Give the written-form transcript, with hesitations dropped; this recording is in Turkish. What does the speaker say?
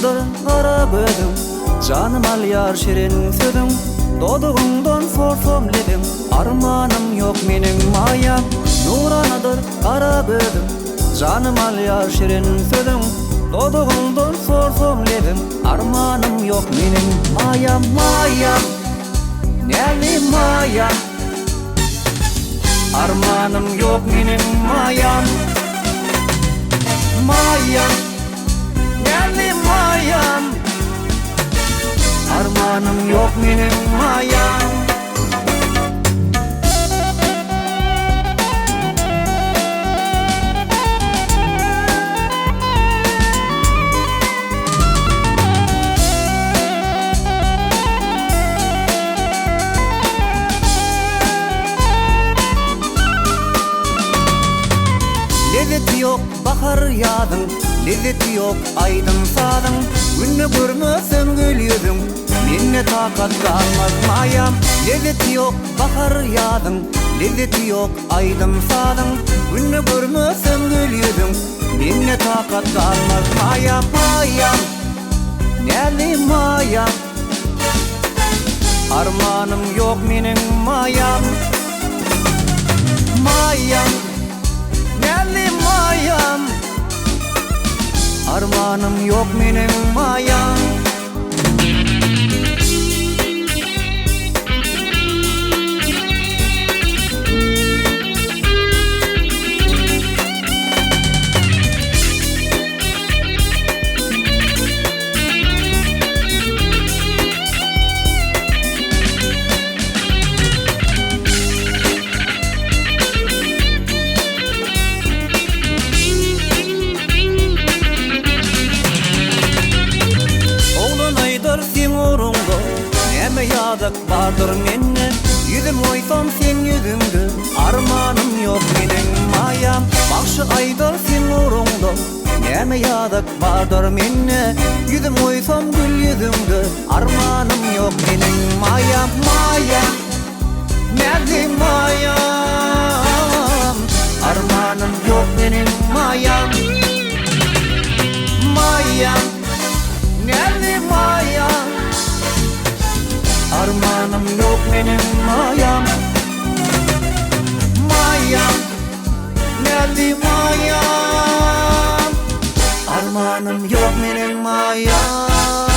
Nuranadır kara gözüm, canım al yar şirin sözüm. Doğduğundan sorsam ledim, armanım yok mening mayam. Nuranadır kara gözüm, canım al yar şirin sözüm. Doğduğundan sorsam ledim, armanım yok mening mayam. Mayam, nerli mayam, armanım yok mening mayam. Mayam, nerli mayam, armanım yok mening mayam. Lezzeti yok bahar yağdın, lezzeti yok aydın sağdın. Gününü görmesem gül yüzüm, minne takat kalmaz mayam. Lezzeti yok bahar yağdın, lezzeti yok aydın sağdın. Gününü görmesem gül yüzüm, minne takat kalmaz mayam. Mayam, nerli mayam, armanım yok mening mayam. Mayam, nerli mayam, armanım yok mening mayam. Neme yadık vardır menne, yüzüm oysam sen yüzümdü, armanım yok mening mayam. Bakşı aydır sen nurungda, neme yadık vardır menne, yüzüm oysam gül yüzümdü, armanım yok mening mayam. Mayam, nerli mayam, armanım yok mening mayam. Mayam, nerli mayam, armanım yok mening mayam. Mayam, nerli mayam, armanım yok mening mayam.